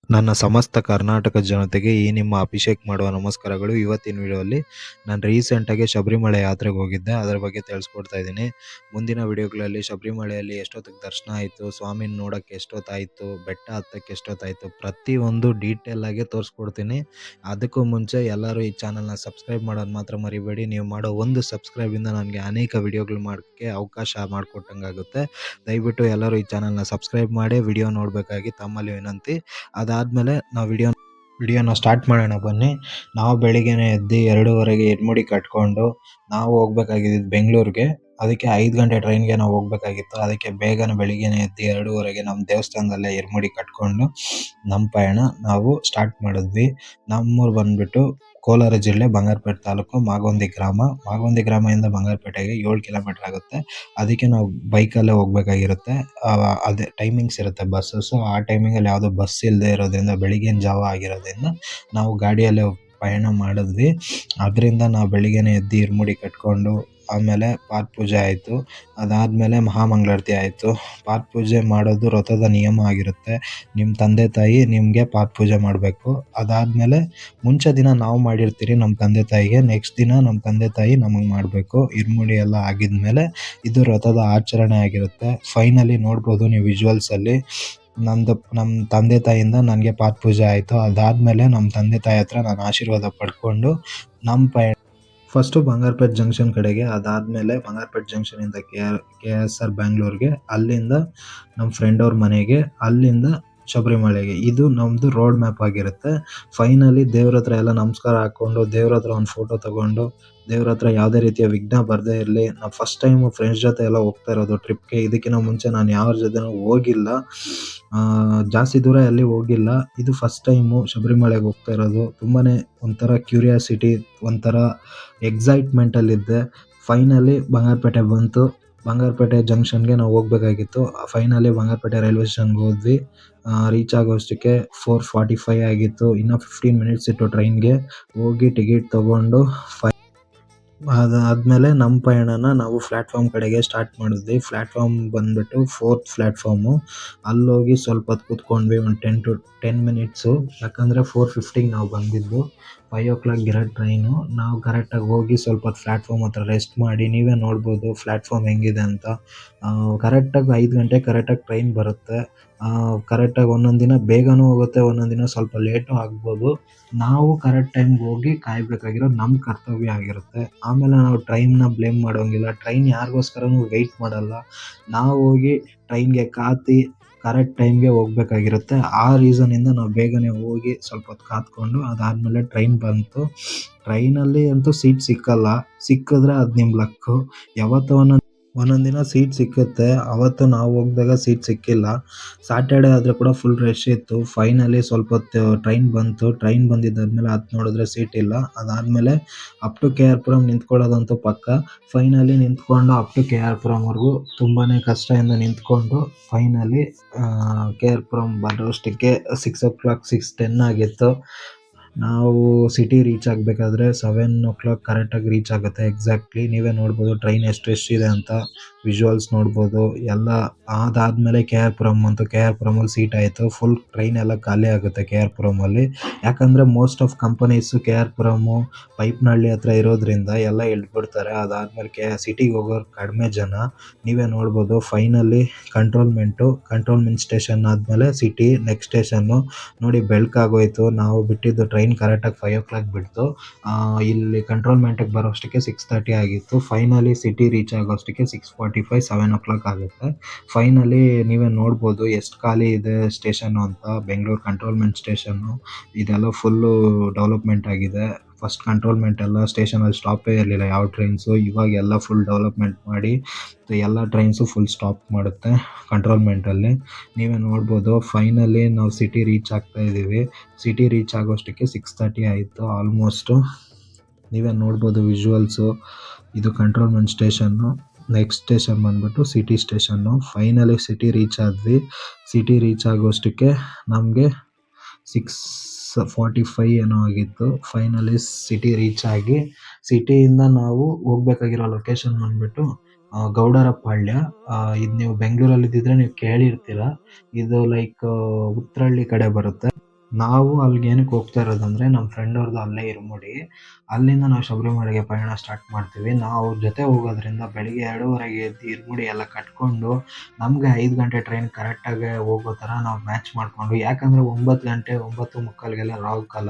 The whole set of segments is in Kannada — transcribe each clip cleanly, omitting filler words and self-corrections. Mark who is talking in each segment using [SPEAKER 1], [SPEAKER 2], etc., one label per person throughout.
[SPEAKER 1] ನನ್ನ ಸಮಸ್ತ ಕರ್ನಾಟಕ ಜನತೆಗೆ ಈ ನಿಮ್ಮ ಅಭಿಷೇಕ್ ಮಾಡುವ ನಮಸ್ಕಾರಗಳು. ಇವತ್ತಿನ ವಿಡಿಯೋಲಿ ನಾನು ರೀಸೆಂಟಾಗಿ ಶಬರಿಮಲೆ ಯಾತ್ರೆಗೆ ಹೋಗಿದ್ದೆ, ಅದರ ಬಗ್ಗೆ ತಿಳಿಸ್ಕೊಡ್ತಾ ಇದ್ದೀನಿ. ಮುಂದಿನ ವಿಡಿಯೋಗಳಲ್ಲಿ ಶಬರಿಮಲೆಯಲ್ಲಿ ಎಷ್ಟೊತ್ತಿಗೆ ದರ್ಶನ ಆಯಿತು, ಸ್ವಾಮಿನ ನೋಡೋಕ್ಕೆ ಎಷ್ಟೊತ್ತಾಯಿತು, ಬೆಟ್ಟ ಹತ್ತಕ್ಕೆ ಎಷ್ಟೊತ್ತಾಯಿತು, ಪ್ರತಿಯೊಂದು ಡೀಟೇಲಾಗಿ ತೋರಿಸ್ಕೊಡ್ತೀನಿ. ಅದಕ್ಕೂ ಮುಂಚೆ ಎಲ್ಲರೂ ಈ ಚಾನಲ್ನ ಸಬ್ಸ್ಕ್ರೈಬ್ ಮಾಡೋದು ಮಾತ್ರ ಮರಿಬೇಡಿ. ನೀವು ಮಾಡೋ ಒಂದು ಸಬ್ಸ್ಕ್ರೈಬಿಂದ ನನಗೆ ಅನೇಕ ವಿಡಿಯೋಗಳು ಮಾಡೋಕ್ಕೆ ಅವಕಾಶ ಮಾಡಿಕೊಟ್ಟಂಗಾಗುತ್ತೆ. ದಯವಿಟ್ಟು ಎಲ್ಲರೂ ಈ ಚಾನಲ್ನ ಸಬ್ಸ್ಕ್ರೈಬ್ ಮಾಡಿ ವಿಡಿಯೋ ನೋಡಬೇಕಾಗಿ ತಮ್ಮಲ್ಲಿ ವಿನಂತಿ. ಅದಾದಮೇಲೆ ನಾವು ವಿಡಿಯೋನ ಸ್ಟಾರ್ಟ್ ಮಾಡೋಣ ಬನ್ನಿ. ನಾವು ಬೆಳಿಗ್ಗೆನೇ ಎದ್ದು 2:30ಗೆ ಎಡ್ಮುಡಿ ಕಟ್ಕೊಂಡು ನಾವು ಹೋಗ್ಬೇಕಾಗಿದ್ದು ಬೆಂಗಳೂರಿಗೆ. ಅದಕ್ಕೆ 5 ಗಂಟೆ ಟ್ರೈನ್ಗೆ ನಾವು ಹೋಗ್ಬೇಕಾಗಿತ್ತು. ಅದಕ್ಕೆ ಬೇಗನೆ ಬೆಳಿಗ್ಗೆನೇ ಎದ್ದು 2:30ಗೆ ನಮ್ಮ ದೇವಸ್ಥಾನದಲ್ಲೇ ಎಡ್ಮುಡಿ ಕಟ್ಕೊಂಡು ನಮ್ಮ ಪಯಣ ನಾವು ಸ್ಟಾರ್ಟ್ ಮಾಡಿದ್ವಿ. ನಮ್ಮೂರು ಬಂದುಬಿಟ್ಟು ಕೋಲಾರ ಜಿಲ್ಲೆ ಬಂಗಾರಪೇಟೆ ತಾಲೂಕು ಮಾಗೊಂದಿ ಗ್ರಾಮದಿಂದ ಬಂಗಾರಪೇಟೆಗೆ 7 ಕಿಲೋಮೀಟರ್ ಆಗುತ್ತೆ. ಅದಕ್ಕೆ ನಾವು ಬೈಕಲ್ಲೇ ಹೋಗ್ಬೇಕಾಗಿರುತ್ತೆ. ಅದೇ ಟೈಮಿಂಗ್ಸ್ ಇರುತ್ತೆ ಬಸ್ಸಸ್ಸು. ಆ ಟೈಮಿಂಗಲ್ಲಿ ಯಾವುದೋ ಬಸ್ ಇಲ್ಲದೆ ಇರೋದ್ರಿಂದ ಬೆಳಿಗ್ಗಿನ ಜಾವ ಆಗಿರೋದ್ರಿಂದ ನಾವು ಗಾಡಿಯಲ್ಲೇ ಪಯಣ ಮಾಡಿದ್ವಿ. ಅದರಿಂದ ನಾವು ಬೆಳಿಗ್ಗೆನೇ ಎದ್ದು ಇರ್ಮುಡಿ ಕಟ್ಕೊಂಡು ಆಮೇಲೆ ಪಾದ ಪೂಜೆ ಆಯಿತು. ಅದಾದಮೇಲೆ ಮಹಾಮಂಗಳಾರತಿ ಆಯಿತು. ಪಾದ ಪೂಜೆ ಮಾಡೋದು ವ್ರತದ ನಿಯಮ ಆಗಿರುತ್ತೆ. ನಿಮ್ಮ ತಂದೆ ತಾಯಿ ನಿಮಗೆ ಪಾದ ಪೂಜೆ ಮಾಡಬೇಕು. ಅದಾದಮೇಲೆ ಮುಂಚೆ ದಿನ ನಾವು ಮಾಡಿರ್ತೀರಿ ನಮ್ಮ ತಂದೆ ತಾಯಿಗೆ, ನೆಕ್ಸ್ಟ್ ದಿನ ನಮ್ಮ ತಂದೆ ತಾಯಿ ನಮಗೆ ಮಾಡಬೇಕು. ಇರ್ಮುಡಿ ಎಲ್ಲ ಆಗಿದ್ಮೇಲೆ ಇದು ವ್ರತದ ಆಚರಣೆ ಆಗಿರುತ್ತೆ. ಫೈನಲಿ ನೋಡ್ಬೋದು ನೀವು ವಿಜುವಲ್ಸಲ್ಲಿ ನಮ್ಮ ತಂದೆ ತಾಯಿಯಿಂದ ನನಗೆ ಪಾದ ಪೂಜೆ ಆಯಿತು. ಅದಾದಮೇಲೆ ನಮ್ಮ ತಂದೆ ತಾಯಿ ಹತ್ರ ನಾನು ಆಶೀರ್ವಾದ ಪಡ್ಕೊಂಡು ನಮ್ಮ ಪಯಣ ಫಸ್ಟು ಬಂಗಾರಪೇಟೆ ಜಂಕ್ಷನ್ ಕಡೆಗೆ, ಅದಾದಮೇಲೆ ಬಂಗಾರಪೇಟೆ ಜಂಕ್ಷನಿಂದ KSR ಬ್ಯಾಂಗ್ಳೂರ್ಗೆ, ಅಲ್ಲಿಂದ ನಮ್ಮ ಫ್ರೆಂಡ್ ಅವ್ರ ಮನೆಗೆ, ಅಲ್ಲಿಂದ ಶಬರಿಮಲೆಗೆ. ಇದು ನಮ್ಮದು ರೋಡ್ ಮ್ಯಾಪ್ ಆಗಿರುತ್ತೆ. ಫೈನಲಿ ದೇವ್ರ ಹತ್ರ ಎಲ್ಲ ನಮಸ್ಕಾರ ಹಾಕ್ಕೊಂಡು ದೇವ್ರ ಹತ್ರ ಒಂದು ಫೋಟೋ ತೊಗೊಂಡು ದೇವ್ರ ಹತ್ರ ಯಾವುದೇ ರೀತಿಯ ವಿಘ್ನ ಬರದೇ ಇರಲಿ. ನಾವು ಫಸ್ಟ್ ಟೈಮು ಫ್ರೆಂಡ್ಸ್ ಜೊತೆ ಎಲ್ಲ ಹೋಗ್ತಾ ಇರೋದು ಟ್ರಿಪ್ಗೆ. ಇದಕ್ಕಿಂತ ಮುಂಚೆ ನಾನು ಯಾರ ಜೊತೆನೂ ಹೋಗಿಲ್ಲ, ಜಾಸ್ತಿ ದೂರ ಎಲ್ಲಿ ಹೋಗಿಲ್ಲ. ಇದು ಫಸ್ಟ್ ಟೈಮು ಶಬರಿಮಲೆಗೆ ಹೋಗ್ತಾ ಇರೋದು. ತುಂಬಾ ಒಂಥರ ಕ್ಯೂರಿಯಾಸಿಟಿ, ಒಂಥರ ಎಕ್ಸೈಟ್ಮೆಂಟಲ್ಲಿದ್ದೆ. ಫೈನಲಿ ಬಂಗಾರಪೇಟೆ ಬಂತು. ಬಂಗಾರಪೇಟೆ ಜಂಕ್ಷನ್ಗೆ ನಾವು ಹೋಗ್ಬೇಕಾಗಿತ್ತು. ಫೈನಲಿ ಬಂಗಾರಪೇಟೆ ರೈಲ್ವೆ ಸ್ಟೇಷನ್ಗೆ ಹೋದ್ವಿ. ರೀಚ್ ಆಗೋಷ್ಟಕ್ಕೆ 4:45 ಆಗಿತ್ತು. ಇನ್ನೂ 15 ಮಿನಿಟ್ಸ್ ಇತ್ತು ಟ್ರೈನ್ಗೆ. ಹೋಗಿ ಟಿಕೆಟ್ ತೊಗೊಂಡು ಅದಾದಮೇಲೆ ನಮ್ಮ ಪಯಣನ ನಾವು ಪ್ಲ್ಯಾಟ್ಫಾರ್ಮ್ ಕಡೆಗೆ ಸ್ಟಾರ್ಟ್ ಮಾಡಿದ್ವಿ. ಪ್ಲ್ಯಾಟ್ಫಾರ್ಮ್ ಬಂದುಬಿಟ್ಟು 4th ಪ್ಲ್ಯಾಟ್ಫಾರ್ಮು. ಅಲ್ಲೋಗಿ ಸ್ವಲ್ಪ ಹೊತ್ತು ಕೂತ್ಕೊಂಡ್ವಿ, ಒಂದು 10 to 10 ಮಿನಿಟ್ಸು. ಯಾಕಂದರೆ 4:50ಗೆ ನಾವು ಬಂದಿದ್ದು. 5 o'clock ಇರೋ ಟ್ರೈನು. ನಾವು ಕರೆಕ್ಟಾಗಿ ಹೋಗಿ ಸ್ವಲ್ಪ ಹೊತ್ತು ಪ್ಲ್ಯಾಟ್ಫಾರ್ಮ್ ಹತ್ರ ರೆಸ್ಟ್ ಮಾಡಿ, ನೀವೇ ನೋಡ್ಬೋದು ಪ್ಲ್ಯಾಟ್ಫಾರ್ಮ್ ಹೆಂಗಿದೆ ಅಂತ. ಕರೆಕ್ಟಾಗಿ 5 ಗಂಟೆಗೆ ಕರೆಕ್ಟಾಗಿ ಟ್ರೈನ್ ಬರುತ್ತೆ. ಕರೆಕ್ಟಾಗಿ ಒಂದೊಂದು ದಿನ ಬೇಗನೂ ಹೋಗುತ್ತೆ, ಒಂದೊಂದು ದಿನ ಸ್ವಲ್ಪ ಲೇಟು ಆಗ್ಬೋದು. ನಾವು ಕರೆಕ್ಟ್ ಟೈಮ್ಗೆ ಹೋಗಿ ಕಾಯಬೇಕಾಗಿರೋದು ನಮ್ಮ ಕರ್ತವ್ಯ ಆಗಿರುತ್ತೆ. ಆಮೇಲೆ ನಾವು ಟ್ರೈನ್ನ ಬ್ಲೇಮ್ ಮಾಡೋಂಗಿಲ್ಲ. ಟ್ರೈನ್ ಯಾರಿಗೋಸ್ಕರನೂ ವೆಯ್ಟ್ ಮಾಡಲ್ಲ. ನಾವು ಹೋಗಿ ಟ್ರೈನ್ಗೆ ಕಾದು ಕರೆಕ್ಟ್ ಟೈಮ್ಗೆ ಹೋಗ್ಬೇಕಾಗಿರುತ್ತೆ. ಆ ರೀಸನ್ನಿಂದ ನಾವು ಬೇಗನೆ ಹೋಗಿ ಸ್ವಲ್ಪ ಹೊತ್ತು ಕಾದ್ಕೊಂಡು ಅದಾದಮೇಲೆ ಟ್ರೈನ್ ಬಂತು. ಟ್ರೈನಲ್ಲಿ ಅಂತೂ ಸೀಟ್ ಸಿಕ್ಕಲ್ಲ. ಸಿಕ್ಕಿದ್ರೆ ಅದು ನಿಮ್ಮ ಲಕ್ಕು. ಯಾವತ್ತೋ ಒಂದೊಂದು ದಿನ ಸೀಟ್ ಸಿಕ್ಕುತ್ತೆ. ಅವತ್ತು ನಾವು ಹೋಗಿದಾಗ ಸೀಟ್ ಸಿಕ್ಕಿಲ್ಲ. ಸ್ಯಾಟರ್ಡೇ ಆದರೆ ಕೂಡ ಫುಲ್ ರಶ್ ಇತ್ತು. ಫೈನಲಿ ಸ್ವಲ್ಪ ಹೊತ್ತು ಟ್ರೈನ್ ಬಂತು. ಟ್ರೈನ್ ಬಂದಿದ್ದಾದಮೇಲೆ ಹತ್ತಿ ನೋಡಿದ್ರೆ ಸೀಟ್ ಇಲ್ಲ. ಅದಾದಮೇಲೆ ಅಪ್ ಟು KR ಪುರಂ ನಿಂತ್ಕೊಳ್ಳೋದಂತೂ ಪಕ್ಕ. ಫೈನಲಿ ನಿಂತ್ಕೊಂಡು ಅಪ್ ಟು KR ಪುರಂವರೆಗೂ ತುಂಬಾ ಕಷ್ಟದಿಂದ ನಿಂತ್ಕೊಂಡು ಫೈನಲಿ KR ಪುರಂ ಬರೋಷ್ಟಕ್ಕೆ 6 o'clock 6:10 ಆಗಿತ್ತು. ನಾವು ಸಿಟಿ ರೀಚ್ ಆಗಬೇಕಾದ್ರೆ 7 o'clock ಕರೆಕ್ಟಾಗಿ ರೀಚ್ ಆಗುತ್ತೆ ಎಕ್ಸಾಕ್ಟ್ಲಿ. ನೀವೇ ನೋಡ್ಬೋದು ಟ್ರೈನ್ ಎಷ್ಟು ರಶ್ ಇದೆ ಅಂತ, ವಿಜುವಲ್ಸ್ ನೋಡ್ಬೋದು ಎಲ್ಲ. ಅದಾದಮೇಲೆ KR ಪುರಂ ಬಂತು. KR ಪುರಮಲ್ಲಿ ಸೀಟ್ ಆಯಿತು. ಫುಲ್ ಟ್ರೈನ್ ಎಲ್ಲ ಖಾಲಿ ಆಗುತ್ತೆ KR ಪುರಮಲ್ಲಿ. ಯಾಕಂದರೆ most of companies KR Puram, ಪೈಪ್ನಹಳ್ಳಿ ಹತ್ರ ಇರೋದ್ರಿಂದ ಎಲ್ಲ ಇಳಿದ್ಬಿಡ್ತಾರೆ. ಅದಾದಮೇಲೆ ಸಿಟಿಗೆ ಹೋಗೋರು ಕಡಿಮೆ ಜನ. ನೀವೇ ನೋಡ್ಬೋದು. ಫೈನಲಿ ಕಂಟ್ರೋಲ್ಮೆಂಟ್ ಸ್ಟೇಷನ್ ಆದಮೇಲೆ ಸಿಟಿ ನೆಕ್ಸ್ಟ್ ಸ್ಟೇಷನ್ನು. ನೋಡಿ ಬೆಳಕಾಗೋಯ್ತು. ನಾವು ಬಿಟ್ಟಿದ್ದು ಟ್ರೈನ್ ಕರೆಕ್ಟಾಗಿ 5 o'clock ಬಿಡ್ತು. ಇಲ್ಲಿ ಕಂಟ್ರೋಲ್ಮೆಂಟಿಗೆ ಬರೋಷ್ಟಕ್ಕೆ 6:30 ಆಗಿತ್ತು. ಫೈನಲಿ ಸಿಟಿ ರೀಚ್ ಆಗೋಷ್ಟಕ್ಕೆ 6:45 7 o'clock ಆಗುತ್ತೆ. ಫೈನಲಿ ನೀವೇ ನೋಡ್ಬೋದು ಎಷ್ಟು ಖಾಲಿ ಇದೆ ಸ್ಟೇಷನ್ನು ಅಂತ. ಬೆಂಗಳೂರು ಕಂಟ್ರೋಲ್ಮೆಂಟ್ ಸ್ಟೇಷನ್ನು ಇದೆಲ್ಲ ಫುಲ್ಲು ಡೆವಲಪ್ಮೆಂಟ್ ಆಗಿದೆ. ಫಸ್ಟ್ ಕಂಟ್ರೋಲ್ಮೆಂಟ್ ಎಲ್ಲ ಸ್ಟೇಷನಲ್ಲಿ ಸ್ಟಾಪೇ ಇರಲಿಲ್ಲ ಯಾವ ಟ್ರೈನ್ಸು. ಇವಾಗ ಎಲ್ಲ ಫುಲ್ ಡೆವಲಪ್ಮೆಂಟ್ ಮಾಡಿ ಎಲ್ಲ ಟ್ರೈನ್ಸು ಫುಲ್ ಸ್ಟಾಪ್ ಮಾಡುತ್ತೆ ಕಂಟ್ರೋಲ್ಮೆಂಟಲ್ಲಿ. ನೀವೇ ನೋಡ್ಬೋದು. ಫೈನಲಿ ನಾವು ಸಿಟಿ ರೀಚ್ ಆಗ್ತಾ ಇದ್ದೀವಿ. ಸಿಟಿ ರೀಚ್ ಆಗೋಷ್ಟಕ್ಕೆ 6:30 ಆಯಿತು ಆಲ್ಮೋಸ್ಟು. ನೀವೇ ನೋಡ್ಬೋದು ವಿಜುವಲ್ಸು. ಇದು ಕಂಟ್ರೋಲ್ಮೆಂಟ್ ಸ್ಟೇಷನ್ನು. ನೆಕ್ಸ್ಟ್ ಸ್ಟೇಷನ್ ಬಂದುಬಿಟ್ಟು city station. Finally city reach ಆದ್ವಿ. ಸಿಟಿ ರೀಚ್ ಆಗೋಷ್ಟಕ್ಕೆ ನಮಗೆ 6:45 ಏನೋ ಆಗಿತ್ತು. ಫೈನಲಿ ಸಿಟಿ ರೀಚ್ ಆಗಿ ಸಿಟಿಯಿಂದ ನಾವು ಹೋಗ್ಬೇಕಾಗಿರೋ ಲೊಕೇಶನ್ ಬಂದುಬಿಟ್ಟು ಗೌಡರಪಾಳ್ಯ. ಇದು ನೀವು ಬೆಂಗಳೂರಲ್ಲಿ ಇದ್ದಿದ್ರೆ ನೀವು ಕೇಳಿರ್ತೀರ. ಇದು ಲೈಕ್ ಉತ್ರಹಳ್ಳಿ ಕಡೆ ಬರುತ್ತೆ. ನಾವು ಅಲ್ಲಿಗೆ ಏನಕ್ಕೆ ಹೋಗ್ತಾ ಇರೋದಂದ್ರೆ ನಮ್ಮ ಫ್ರೆಂಡ್ ಅವ್ರದ್ದು ಅಲ್ಲೇ ಇರುಮುಡಿ. ಅಲ್ಲಿಂದ ನಾವು ಶಬರಿಮಲೆಗೆ ಪಯಣ ಸ್ಟಾರ್ಟ್ ಮಾಡ್ತೀವಿ. ನಾವು ಅವ್ರ ಜೊತೆ ಹೋಗೋದ್ರಿಂದ ಬೆಳಿಗ್ಗೆ 2:30ಗೆ ಎದ್ದು ಇರುಮುಡಿ ಎಲ್ಲ ಕಟ್ಕೊಂಡು ನಮಗೆ 5 ಗಂಟೆ ಟ್ರೈನ್ ಕರೆಕ್ಟಾಗಿ ಹೋಗೋ ಥರ ನಾವು ಮ್ಯಾಚ್ ಮಾಡಿಕೊಂಡು, ಯಾಕಂದರೆ 9 ಗಂಟೆ 9:45ಗೆಲ್ಲ ರಾಹುಕಾಲ.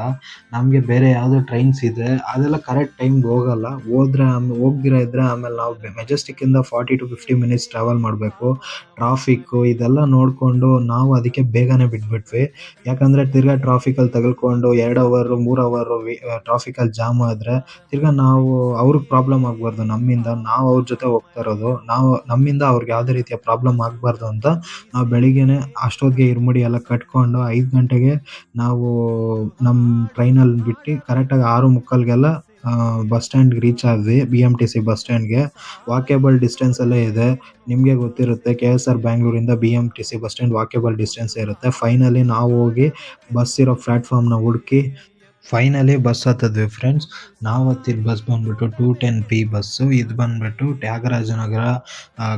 [SPEAKER 1] ನಮಗೆ ಬೇರೆ ಯಾವುದೋ ಟ್ರೈನ್ಸ್ ಇದೆ ಅದೆಲ್ಲ ಕರೆಕ್ಟ್ ಟೈಮ್ಗೆ ಹೋಗಲ್ಲ. ಹೋಗ್ದಿರ ಇದ್ದರೆ ಆಮೇಲೆ ನಾವು ಮೆಜೆಸ್ಟಿಕ್ಕಿಂದ 40 to 50 ಮಿನಿಟ್ಸ್ ಟ್ರಾವೆಲ್ ಮಾಡಬೇಕು. ಟ್ರಾಫಿಕ್ಕು ಇದೆಲ್ಲ ನೋಡಿಕೊಂಡು ನಾವು ಅದಕ್ಕೆ ಬೇಗನೆ ಬಿಟ್ಬಿಟ್ವಿ. ಯಾಕಂದರೆ ತಿರ್ಗಾ ಟ್ರಾಫಿಕಲ್ಲಿ ತಗುಲ್ಕೊಂಡು 2 ಅವರು 3 ಅವರು ಟ್ರಾಫಿಕಲ್ಲಿ ಜಾಮ್ ಆದರೆ ತಿರ್ಗಾ ನಾವು ಅವ್ರಿಗೆ ಪ್ರಾಬ್ಲಮ್ ಆಗಬಾರ್ದು ನಮ್ಮಿಂದ. ನಾವು ಅವ್ರ ಜೊತೆ ಹೋಗ್ತಾ ಇರೋದು. ನಮ್ಮಿಂದ ಅವ್ರಿಗೆ ಯಾವುದೇ ರೀತಿಯ ಪ್ರಾಬ್ಲಮ್ ಆಗಬಾರ್ದು ಅಂತ ನಾವು ಬೆಳಿಗ್ಗೆನೇ ಅಷ್ಟೊತ್ತಿಗೆ ಇರುಮುಡಿ ಎಲ್ಲ ಕಟ್ಕೊಂಡು 5 ಗಂಟೆಗೆ ನಾವು ನಮ್ಮ ಟ್ರೈನಲ್ಲಿ ಬಿಟ್ಟು ಕರೆಕ್ಟಾಗಿ 6:45ಗೆಲ್ಲ ಬಸ್ ಸ್ಟ್ಯಾಂಡ್‌ಗೆ ರೀಚ್ ಆದ್ವಿ. BMTC ಬಸ್ ಸ್ಟ್ಯಾಂಡ್‌ಗೆ. ವಾಕೇಬಲ್ ಡಿಸ್ಟೆನ್ಸಲ್ಲೇ ಇದೆ. ನಿಮಗೆ ಗೊತ್ತಿರುತ್ತೆ KSR ಬ್ಯಾಂಗ್ಳೂರಿಂದ BMTC ಬಸ್ ಸ್ಟ್ಯಾಂಡ್ ವಾಕೇಬಲ್ ಡಿಸ್ಟೆನ್ಸೇ ಇರುತ್ತೆ. ಫೈನಲಿ ನಾವು ಹೋಗಿ ಬಸ್ ಇರೋ ಪ್ಲ್ಯಾಟ್ಫಾರ್ಮ್‌ನ ಹುಡುಕಿ ಫೈನಲಿ ಬಸ್ ಹತ್ತಿದ್ವಿ ಫ್ರೆಂಡ್ಸ್. ನಾವು ಹತ್ತಿದ ಬಸ್ ಬಂದ್ಬಿಟ್ಟು 210P ಬಸ್ಸು. ಇದು ಬಂದ್ಬಿಟ್ಟು ತ್ಯಾಗರಾಜನಗರ,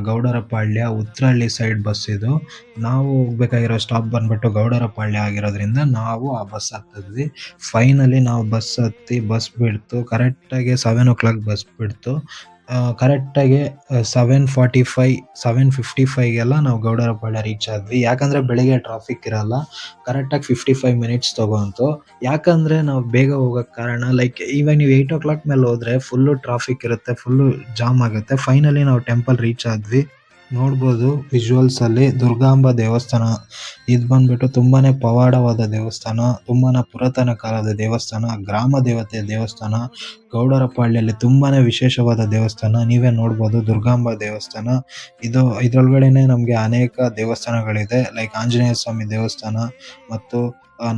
[SPEAKER 1] ಗೌಡರಪಾಳ್ಯ, ಉತ್ರಹಳ್ಳಿ ಸೈಡ್ ಬಸ್ ಇದು. ನಾವು ಹೋಗ್ಬೇಕಾಗಿರೋ ಸ್ಟಾಪ್ ಬಂದ್ಬಿಟ್ಟು ಗೌಡರಪಾಳ್ಯ ಆಗಿರೋದ್ರಿಂದ ನಾವು ಆ ಬಸ್ ಹತ್ತಿದ್ವಿ. ಫೈನಲಿ ನಾವು ಬಸ್ ಹತ್ತಿ ಬಸ್ ಬಿಡ್ತು. ಕರೆಕ್ಟಾಗಿ 7 o'clock ಬಸ್ ಬಿಡ್ತು. ಕರೆಕ್ಟಾಗಿ 7:45, 7:55ಗೆಲ್ಲ ನಾವು ಗೌಡರಪಾಳ್ಯ ರೀಚ್ ಆದ್ವಿ. ಯಾಕಂದರೆ ಬೆಳಿಗ್ಗೆ ಟ್ರಾಫಿಕ್ ಇರಲ್ಲ. ಕರೆಕ್ಟಾಗಿ 55 ಮಿನಿಟ್ಸ್ ತೊಗೊಂತು. ಯಾಕಂದರೆ ನಾವು ಬೇಗ ಹೋಗೋಕ್ಕೆ ಕಾರಣ ಇವಾಗ ನೀವು 8 o'clock ಮೇಲೆ ಹೋದರೆ ಫುಲ್ಲು ಟ್ರಾಫಿಕ್ ಇರುತ್ತೆ, ಫುಲ್ಲು ಜಾಮ್ ಆಗುತ್ತೆ. ಫೈನಲಿ ನಾವು ಟೆಂಪಲ್ ರೀಚ್ ಆದ್ವಿ. ನೋಡ್ಬೋದು ವಿಜುವಲ್ಸಲ್ಲಿ ದುರ್ಗಾಂಬ ದೇವಸ್ಥಾನ. ಇದು ಬಂದ್ಬಿಟ್ಟು ತುಂಬಾ ಪವಾಡವಾದ ದೇವಸ್ಥಾನ, ತುಂಬಾ ಪುರಾತನ ಕಾಲದ ದೇವಸ್ಥಾನ, ಗ್ರಾಮ ದೇವತೆಯ ದೇವಸ್ಥಾನ. ಗೌಡರಪಾಳ್ಯಲ್ಲಿ ತುಂಬಾ ವಿಶೇಷವಾದ ದೇವಸ್ಥಾನ. ನೀವೇ ನೋಡ್ಬೋದು ದುರ್ಗಾಂಬ ದೇವಸ್ಥಾನ. ಇದರೊಳಗಡೆನೆ ನಮಗೆ ಅನೇಕ ದೇವಸ್ಥಾನಗಳಿದೆ. ಆಂಜನೇಯ ಸ್ವಾಮಿ ದೇವಸ್ಥಾನ ಮತ್ತು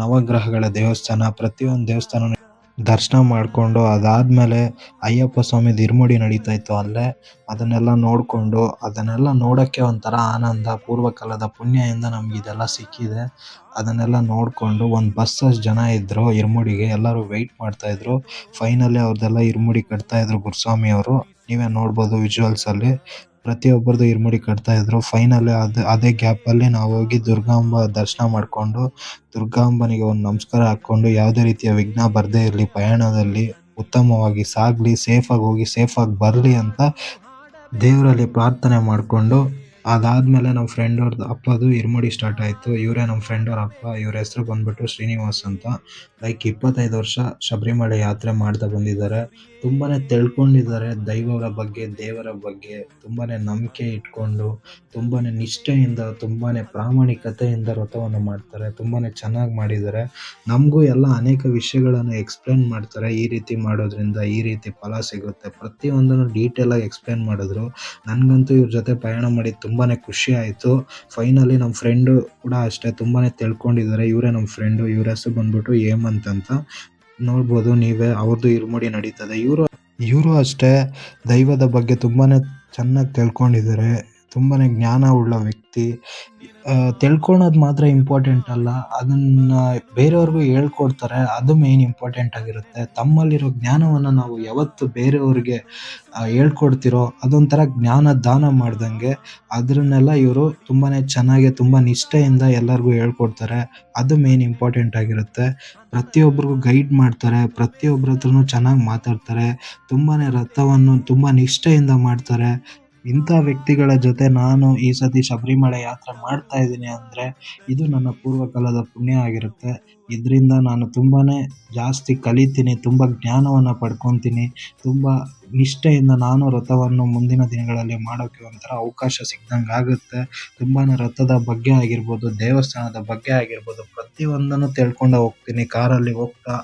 [SPEAKER 1] ನವಗ್ರಹಗಳ ದೇವಸ್ಥಾನ. ಪ್ರತಿಯೊಂದು ದೇವಸ್ಥಾನನೂ ದರ್ಶನ ಮಾಡಿಕೊಂಡು ಅದಾದಮೇಲೆ ಅಯ್ಯಪ್ಪ ಸ್ವಾಮಿದು ಇರುಮುಡಿ ನಡೀತಾ ಇತ್ತು ಅಲ್ಲೇ. ಅದನ್ನೆಲ್ಲ ನೋಡಿಕೊಂಡು ಅದನ್ನೆಲ್ಲ ನೋಡೋಕ್ಕೆ ಒಂಥರ ಆನಂದ. ಪೂರ್ವಕಾಲದ ಪುಣ್ಯದಿಂದ ನಮ್ಗೆ ಇದೆಲ್ಲ ಸಿಕ್ಕಿದೆ. ಅದನ್ನೆಲ್ಲ ನೋಡಿಕೊಂಡು ಒಂದು ಬಸ್ಸಷ್ಟು ಜನ ಇದ್ದರು ಇರುಮುಡಿಗೆ. ಎಲ್ಲರೂ ವೆಯ್ಟ್ ಮಾಡ್ತಾಯಿದ್ರು. ಫೈನಲಿ ಅವ್ರದ್ದೆಲ್ಲ ಇರುಮುಡಿ ಕಟ್ತಾಯಿದ್ರು ಗುರುಸ್ವಾಮಿಯವರು. ನೀವೇ ನೋಡ್ಬೋದು ವಿಜುವಲ್ಸಲ್ಲಿ. ಪ್ರತಿಯೊಬ್ಬರದು ಇರುಮುಡಿ ಕಟ್ತಾಯಿದ್ರು. ಫೈನಲಿ ಅದೇ ಗ್ಯಾಪಲ್ಲಿ ನಾವು ಹೋಗಿ ದುರ್ಗಾಂಬ ದರ್ಶನ ಮಾಡಿಕೊಂಡು ದುರ್ಗಾಂಬನಿಗೆ ಒಂದು ನಮಸ್ಕಾರ ಹಾಕ್ಕೊಂಡು, ಯಾವುದೇ ರೀತಿಯ ವಿಘ್ನ ಬರದೇ ಇರಲಿ ಪಯಣದಲ್ಲಿ, ಉತ್ತಮವಾಗಿ ಸಾಗಲಿ, ಸೇಫಾಗಿ ಹೋಗಿ ಸೇಫಾಗಿ ಬರಲಿ ಅಂತ ದೇವರಲ್ಲಿ ಪ್ರಾರ್ಥನೆ ಮಾಡಿಕೊಂಡು ಅದಾದಮೇಲೆ ನಮ್ಮ ಫ್ರೆಂಡ್ ಅವ್ರದ್ದು ಅಪ್ಪದು ಇರುಮುಡಿ ಸ್ಟಾರ್ಟ್ ಆಯಿತು. ಇವರೇ ನಮ್ಮ ಫ್ರೆಂಡ್ ಅವ್ರ ಅಪ್ಪ. ಇವ್ರ ಹೆಸರು ಬಂದ್ಬಿಟ್ಟು ಶ್ರೀನಿವಾಸ್ ಅಂತ. 25 ವರ್ಷ ಶಬರಿಮಲೆ ಯಾತ್ರೆ ಮಾಡ್ತಾ ಬಂದಿದ್ದಾರೆ. ತುಂಬಾ ತಿಳ್ಕೊಂಡಿದ್ದಾರೆ ದೈವಗಳ ಬಗ್ಗೆ, ದೇವರ ಬಗ್ಗೆ. ತುಂಬಾ ನಂಬಿಕೆ ಇಟ್ಕೊಂಡು, ತುಂಬಾ ನಿಷ್ಠೆಯಿಂದ, ತುಂಬಾ ಪ್ರಾಮಾಣಿಕತೆಯಿಂದ ವ್ರತವನ್ನು ಮಾಡ್ತಾರೆ. ತುಂಬಾ ಚೆನ್ನಾಗಿ ಮಾಡಿದ್ದಾರೆ. ನಮಗೂ ಎಲ್ಲ ಅನೇಕ ವಿಷಯಗಳನ್ನು ಎಕ್ಸ್ಪ್ಲೇನ್ ಮಾಡ್ತಾರೆ. ಈ ರೀತಿ ಮಾಡೋದ್ರಿಂದ ಈ ರೀತಿ ಫಲ ಸಿಗುತ್ತೆ. ಪ್ರತಿಯೊಂದನ್ನು ಡೀಟೇಲಾಗಿ ಎಕ್ಸ್ಪ್ಲೇನ್ ಮಾಡಿದ್ರು. ನನಗಂತೂ ಇವ್ರ ಜೊತೆ ಪಯಣ ಮಾಡಿ ತುಂಬಾ ಖುಷಿ ಆಯಿತು. ಫೈನಲಿ ನಮ್ಮ ಫ್ರೆಂಡು ಕೂಡ ಅಷ್ಟೇ ತುಂಬಾ ತಿಳ್ಕೊಂಡಿದ್ದಾರೆ. ಇವರೇ ನಮ್ಮ ಫ್ರೆಂಡು. ಇವ್ರ ಹೆಸರು ಬಂದ್ಬಿಟ್ಟು ಹೇಮಂತ್ ಅಂತ. ನೋಡ್ಬೋದು ನೀವೇ, ಅವ್ರದ್ದು ಇರುಮುಡಿ ನಡೀತದೆ. ಇವರು ಅಷ್ಟೇ ದೈವದ ಬಗ್ಗೆ ತುಂಬಾ ಚೆನ್ನಾಗಿ ತಿಳ್ಕೊಂಡಿದ್ದಾರೆ. ತುಂಬಾ ಜ್ಞಾನ ಉಳ್ಳ ವ್ಯಕ್ತಿ. ತಿಳ್ಕೊಳೋದು ಮಾತ್ರ ಇಂಪಾರ್ಟೆಂಟ್ ಅಲ್ಲ, ಅದನ್ನು ಬೇರೆಯವ್ರಿಗೂ ಹೇಳ್ಕೊಡ್ತಾರೆ. ಅದು ಮೇಯ್ನ್ ಇಂಪಾರ್ಟೆಂಟ್ ಆಗಿರುತ್ತೆ. ತಮ್ಮಲ್ಲಿರೋ ಜ್ಞಾನವನ್ನು ನಾವು ಯಾವತ್ತು ಬೇರೆಯವ್ರಿಗೆ ಹೇಳ್ಕೊಡ್ತಿರೋ ಅದೊಂಥರ ಜ್ಞಾನ ದಾನ ಮಾಡ್ದಂಗೆ. ಅದನ್ನೆಲ್ಲ ಇವರು ತುಂಬಾ ಚೆನ್ನಾಗಿ, ತುಂಬ ನಿಷ್ಠೆಯಿಂದ ಎಲ್ಲರಿಗೂ ಹೇಳ್ಕೊಡ್ತಾರೆ. ಅದು ಮೇಯ್ನ್ ಇಂಪಾರ್ಟೆಂಟ್ ಆಗಿರುತ್ತೆ. ಪ್ರತಿಯೊಬ್ಬರಿಗೂ ಗೈಡ್ ಮಾಡ್ತಾರೆ. ಪ್ರತಿಯೊಬ್ಬರ ಹತ್ರನೂ ಚೆನ್ನಾಗಿ ಮಾತಾಡ್ತಾರೆ. ತುಂಬಾ ವ್ರತವನ್ನು ತುಂಬ ನಿಷ್ಠೆಯಿಂದ ಮಾಡ್ತಾರೆ. ಇಂಥ ವ್ಯಕ್ತಿಗಳ ಜೊತೆ ನಾನು ಈ ಸತಿ ಶಬರಿಮಲೆ ಯಾತ್ರೆ ಮಾಡ್ತಾ ಇದ್ದೀನಿ ಅಂದರೆ ಇದು ನನ್ನ ಪೂರ್ವಕಾಲದ ಪುಣ್ಯ ಆಗಿರುತ್ತೆ. ಇದರಿಂದ ನಾನು ತುಂಬಾ ಜಾಸ್ತಿ ಕಲಿತೀನಿ, ತುಂಬ ಜ್ಞಾನವನ್ನು ಪಡ್ಕೊತೀನಿ. ತುಂಬ ನಿಷ್ಠೆಯಿಂದ ನಾನು ವ್ರತವನ್ನು ಮುಂದಿನ ದಿನಗಳಲ್ಲಿ ಮಾಡೋಕ್ಕೆ ಒಂಥರ ಅವಕಾಶ ಸಿಕ್ದಂಗೆ ಆಗುತ್ತೆ. ತುಂಬಾ ರಥದ ಬಗ್ಗೆ ಆಗಿರ್ಬೋದು, ದೇವಸ್ಥಾನದ ಬಗ್ಗೆ ಆಗಿರ್ಬೋದು, ಪ್ರತಿಯೊಂದನ್ನು ತಿಳ್ಕೊಂಡು ಹೋಗ್ತೀನಿ ಕಾರಲ್ಲಿ ಹೋಗ್ತಾ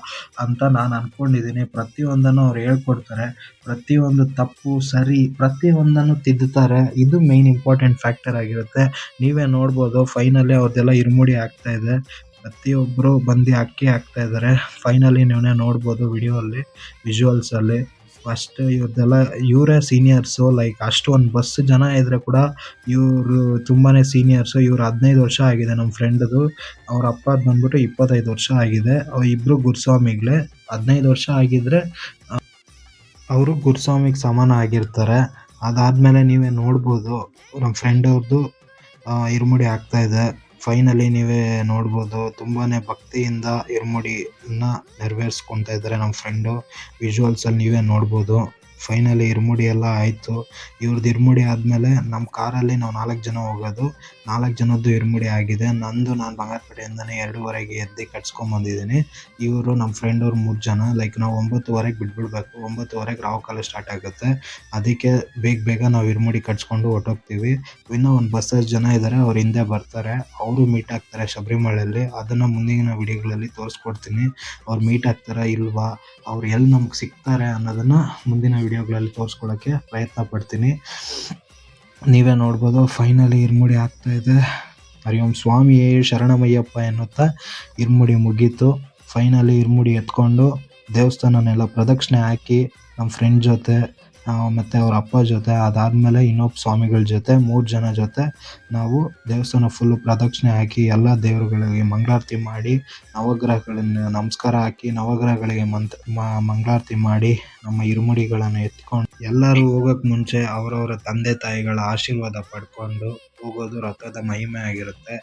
[SPEAKER 1] ಅಂತ ನಾನು ಅಂದ್ಕೊಂಡಿದ್ದೀನಿ. ಪ್ರತಿಯೊಂದನ್ನು ಅವ್ರು ಹೇಳ್ಕೊಡ್ತಾರೆ. ಪ್ರತಿಯೊಂದು ತಪ್ಪು ಸರಿ ಪ್ರತಿಯೊಂದನ್ನು ತಿದ್ದುತ್ತಾರೆ. ಇದು ಮೇಯ್ನ್ ಇಂಪಾರ್ಟೆಂಟ್ ಫ್ಯಾಕ್ಟರ್ ಆಗಿರುತ್ತೆ. ನೀವೇ ನೋಡ್ಬೋದು ಫೈನಲಿ ಅವ್ರದ್ದೆಲ್ಲ ಇರುಮುಡಿ ಆಗ್ತಾ ಇದೆ. ಪ್ರತಿಯೊಬ್ಬರು ಬಂದು ಅಕ್ಕಿ ಹಾಕ್ತಾ ಇದ್ದಾರೆ. ಫೈನಲಿ ನೀವೇ ನೋಡ್ಬೋದು ವಿಡಿಯೋಲ್ಲಿ, ವಿಜುವಲ್ಸಲ್ಲಿ. ಫಸ್ಟ್ ಇವರೇ ಸೀನಿಯರ್ಸು. ಅಷ್ಟೊಂದು ಬಸ್ ಜನ ಇದ್ದರೆ ಕೂಡ ಇವರು ತುಂಬಾ ಸೀನಿಯರ್ಸು. ಇವ್ರು 15 ವರ್ಷ ಆಗಿದೆ ನಮ್ಮ ಫ್ರೆಂಡ್ದು. ಅವ್ರ ಅಪ್ಪದು ಬಂದ್ಬಿಟ್ಟು 25 ವರ್ಷ ಆಗಿದೆ. ಇಬ್ಬರು ಗುರುಸ್ವಾಮಿಗಳೇ. 15 ವರ್ಷ ಆಗಿದ್ದರೆ ಅವರು ಗುರುಸ್ವಾಮಿಗೆ ಸಮಾನ ಆಗಿರ್ತಾರೆ. ಅದಾದಮೇಲೆ ನೀವೇ ನೋಡ್ಬೋದು ನಮ್ಮ ಫ್ರೆಂಡ್ ಅವ್ರದ್ದು ಇರುಮುಡಿ ಆಗ್ತಾಯಿದೆ. ಫೈನಲಿ ನೀವೇ ನೋಡ್ಬೋದು ತುಂಬಾನೇ ಭಕ್ತಿಯಿಂದ ಇರುಮುಡಿನ ನೆರವೇರಿಸ್ಕೊಂತ ಇದ್ದಾರೆ ನಮ್ಮ ಫ್ರೆಂಡು. ವಿಜುವಲ್ಸಲ್ಲಿ ನೀವೇ ನೋಡ್ಬೋದು. ಫೈನಲಿ ಇರುಮುಡಿ ಎಲ್ಲ ಆಯಿತು. ಇವ್ರದ್ದು ಇರುಮುಡಿ ಆದಮೇಲೆ ನಮ್ಮ ಕಾರಲ್ಲಿ ನಾವು 4 ಜನ ಹೋಗೋದು. 4 ಜನದ್ದು ಇರುಮುಡಿ ಆಗಿದೆ. ನಾನು ಬಂಗಾರಪೇಟೆಯಿಂದನೇ 2:30ಗೆ ಎದ್ದು ಕಟ್ಸ್ಕೊಂಬಂದಿದ್ದೀನಿ. ಇವರು ನಮ್ಮ ಫ್ರೆಂಡ್ ಅವ್ರು 3 ಜನ. ಲೈಕ್ ನಾವು 9:30ಗೆ ಬಿಟ್ಬಿಡ್ಬೇಕು. 9:30ಗೆ ರಾಹುಕಾಲ ಸ್ಟಾರ್ಟ್ ಆಗುತ್ತೆ. ಅದಕ್ಕೆ ಬೇಗ ನಾವು ಇರುಮುಡಿ ಕಟ್ಸ್ಕೊಂಡು ಹೊರ್ಟೋಗ್ತೀವಿ. ಇನ್ನೂ ಒಂದು ಬಸ್ಸಲ್ಲಿ ಜನ ಇದ್ದಾರೆ, ಅವ್ರು ಹಿಂದೆ ಬರ್ತಾರೆ. ಅವರು ಮೀಟ್ ಆಗ್ತಾರೆ ಶಬರಿಮಲೆಯಲ್ಲಿ. ಅದನ್ನು ಮುಂದಿನ ವಿಡಿಯೋಗಳಲ್ಲಿ ತೋರಿಸ್ಕೊಡ್ತೀನಿ. ಅವ್ರು ಮೀಟ್ ಆಗ್ತಾರಾ ಇಲ್ವಾ, ಅವ್ರು ಎಲ್ಲಿ ನಮ್ಗೆ ಸಿಗ್ತಾರೆ ಅನ್ನೋದನ್ನು ಮುಂದಿನ ವಿಡಿಯೋಗಳಲ್ಲಿ ತೋರಿಸ್ಕೊಡೋಕ್ಕೆ ಪ್ರಯತ್ನ ಪಡ್ತೀನಿ. ನೀವೇ ನೋಡ್ಬೋದು ಫೈನಲಿ ಇರುಮುಡಿ ಆಗ್ತಾ ಇದೆ. ಹರಿ ಓಂ ಸ್ವಾಮಿಯೇ ಶರಣಮಯ್ಯಪ್ಪ ಎನ್ನುತ್ತಾ ಇರುಮುಡಿ ಮುಗೀತು. ಫೈನಲಿ ಇರುಮುಡಿ ಎತ್ಕೊಂಡು ದೇವಸ್ಥಾನನೆಲ್ಲ ಪ್ರದಕ್ಷಿಣೆ ಹಾಕಿ ನಮ್ಮ ಫ್ರೆಂಡ್ ಜೊತೆ ಮತ್ತು ಅವ್ರ ಅಪ್ಪ ಜೊತೆ, ಅದಾದಮೇಲೆ ಇನ್ನೊಬ್ಬ ಸ್ವಾಮಿಗಳ ಜೊತೆ 3 ಜನ ಜೊತೆ ನಾವು ದೇವಸ್ಥಾನ ಫುಲ್ಲು ಪ್ರದಕ್ಷಿಣೆ ಹಾಕಿ ಎಲ್ಲ ದೇವರುಗಳಿಗೆ ಮಂಗಳಾರತಿ ಮಾಡಿ, ನವಗ್ರಹಗಳನ್ನ ನಮಸ್ಕಾರ ಹಾಕಿ, ನವಗ್ರಹಗಳಿಗೆ ಮಂಗಳಾರತಿ ಮಾಡಿ ನಮ್ಮ ಇರುಮುಡಿಗಳನ್ನು ಎತ್ಕೊಂಡು ಎಲ್ಲರೂ ಹೋಗೋಕ್ಕೆ ಮುಂಚೆ ಅವರವರ ತಂದೆ ತಾಯಿಗಳ ಆಶೀರ್ವಾದ ಪಡ್ಕೊಂಡು ಹೋಗೋದು ರಥದ ಮಹಿಮೆ ಆಗಿರುತ್ತೆ.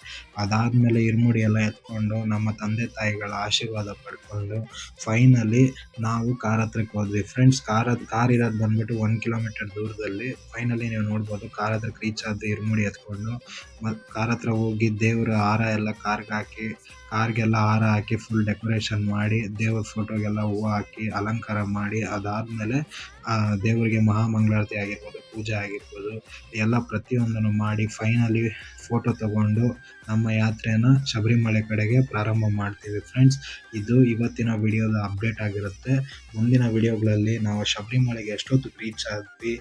[SPEAKER 1] ಅದಾದಮೇಲೆ ಇರುಮುಡಿ ಎಲ್ಲ ಎತ್ಕೊಂಡು ನಮ್ಮ ತಂದೆ ತಾಯಿಗಳ ಆಶೀರ್ವಾದ ಪಡ್ಕೊಂಡು ಫೈನಲಿ ನಾವು ಕಾರ್ ಹತ್ರಕ್ಕೆ ಹೋದ್ವಿ. ಫ್ರೆಂಡ್ಸ್, ಕಾರ್ ಇರೋದು ಬಂದ್ಬಿಟ್ಟು 1 ಕಿಲೋಮೀಟರ್ ದೂರದಲ್ಲಿ. ಫೈನಲಿ ನೀವು ನೋಡ್ಬೋದು ಕಾರ್ ಹತ್ರಕ್ಕೆ ರೀಚ್ ಆದ್ವಿ ಇರುಮುಡಿ ಎತ್ಕೊಂಡು. ಮತ್ತು ಕಾರ್ ಹತ್ರ ಹೋಗಿ ದೇವರ ಹಾರ ಎಲ್ಲ ಕಾರ್ಗೆಲ್ಲ ಹಾರ ಹಾಕಿ ಫುಲ್ ಡೆಕೋರೇಷನ್ ಮಾಡಿ, ದೇವ್ರ ಫೋಟೋಗೆಲ್ಲ ಹೂವು ಹಾಕಿ ಅಲಂಕಾರ ಮಾಡಿ, ಅದಾದಮೇಲೆ ದೇವರಿಗೆ ಮಹಾಮಂಗಳಾರತಿ ಆಗಿರ್ಬೋದು, ಪೂಜೆ ಆಗಿರ್ಬೋದು, ಎಲ್ಲ ಪ್ರತಿಯೊಂದನ್ನು ಮಾಡಿ ಫೈನಲಿ ಫೋಟೋ ತಗೊಂಡು ನಮ್ಮ ಯಾತ್ರೆಯನ್ನು ಶಬರಿಮಲೆ ಕಡೆಗೆ ಪ್ರಾರಂಭ ಮಾಡ್ತೀವಿ. ಫ್ರೆಂಡ್ಸ್, ಇದು ಇವತ್ತಿನ ವಿಡಿಯೋದ ಅಪ್ಡೇಟ್ ಆಗಿರುತ್ತೆ. ಮುಂದಿನ ವಿಡಿಯೋಗಳಲ್ಲಿ ನಾವು ಶಬರಿಮಲೆಗೆ ಎಷ್ಟೊತ್ತಿಗೆ ರೀಚ್ ಆದ್ವಿ,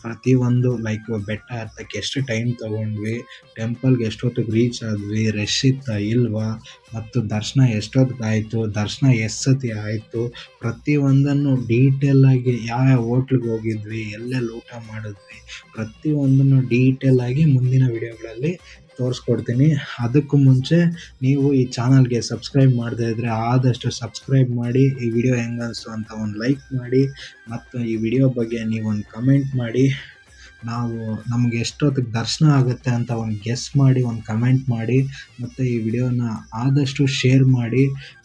[SPEAKER 1] ಪ್ರತಿಯೊಂದು ಲೈಕ್ ಬೆಟ್ಟ ಹತ್ತಕ್ಕೆ ಎಷ್ಟು ಟೈಮ್ ತೊಗೊಂಡ್ವಿ, ಟೆಂಪಲ್ಗೆ ಎಷ್ಟೊತ್ತಿಗೆ ರೀಚ್ ಆದ್ವಿ, ರಶ್ ಇತ್ತಾ ಇಲ್ವಾ, ಮತ್ತು ದರ್ಶನ ಎಷ್ಟೊತ್ತಿಗಾಯಿತು, ದರ್ಶನ ಎಷ್ಟು ಸತಿ ಆಯಿತು, ಪ್ರತಿಯೊಂದನ್ನು ಡೀಟೇಲಾಗಿ ಯಾವ್ಯಾವ ಹೋಟ್ಲಿಗೆ ಹೋಗಿದ್ವಿ, ಎಲ್ಲೆಲ್ಲಿ ಊಟ ಮಾಡಿದ್ವಿ, ಪ್ರತಿಯೊಂದನ್ನು ಡೀಟೇಲಾಗಿ ಮುಂದಿನ ವಿಡಿಯೋಗಳಲ್ಲಿ ತೋರಿಸ್ಕೊಡ್ತೀನಿ. ಅದಕ್ಕೂ ಮುಂಚೆ ನೀವು ಈ ಚಾನಲ್ಗೆ ಸಬ್ಸ್ಕ್ರೈಬ್ ಮಾಡದೇ ಇದ್ದರೆ ಆದಷ್ಟು ಸಬ್ಸ್ಕ್ರೈಬ್ ಮಾಡಿ, ಈ ವಿಡಿಯೋ ಹೆಂಗೆ ಅನಿಸ್ತು ಅಂತ ಒಂದು ಲೈಕ್ ಮಾಡಿ, ಮತ್ತು ಈ ವಿಡಿಯೋ ಬಗ್ಗೆ ನೀವೊಂದು ಕಮೆಂಟ್ ಮಾಡಿ. ನಮಗೆ ಎಷ್ಟೊತ್ತಿಗೆ ದರ್ಶನ ಆಗುತ್ತೆ ಅಂತ ಒಂದು ಗೆಸ್ ಮಾಡಿ ಒಂದು ಕಮೆಂಟ್ ಮಾಡಿ, ಮತ್ತು ಈ ವಿಡಿಯೋನ ಆದಷ್ಟು ಶೇರ್ ಮಾಡಿ.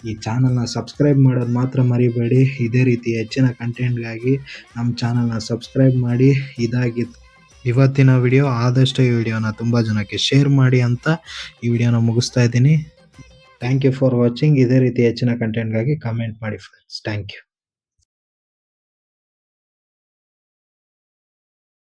[SPEAKER 1] ಈ ಚಾನಲ್ನ ಸಬ್ಸ್ಕ್ರೈಬ್ ಮಾಡೋದು ಮಾತ್ರ ಮರಿಬೇಡಿ. ಇದೇ ರೀತಿ ಹೆಚ್ಚಿನ ಕಂಟೆಂಟ್ಗಾಗಿ ನಮ್ಮ ಚಾನಲ್ನ ಸಬ್ಸ್ಕ್ರೈಬ್ ಮಾಡಿ. ಇದಾಗಿತ್ತು ಇವತ್ತಿನ ವಿಡಿಯೋ. ಆದಷ್ಟು ಈ ವಿಡಿಯೋನ ತುಂಬ ಜನಕ್ಕೆ ಶೇರ್ ಮಾಡಿ ಅಂತ ಈ ವಿಡಿಯೋನ ಮುಗಿಸ್ತಾ ಇದ್ದೀನಿ. Thank you for watching. ಇದೇ ರೀತಿ ಹೆಚ್ಚಿನ ಕಂಟೆಂಟ್ಗಾಗಿ ಕಮೆಂಟ್ ಮಾಡಿ ಫ್ರೆಂಡ್ಸ್. Thank you.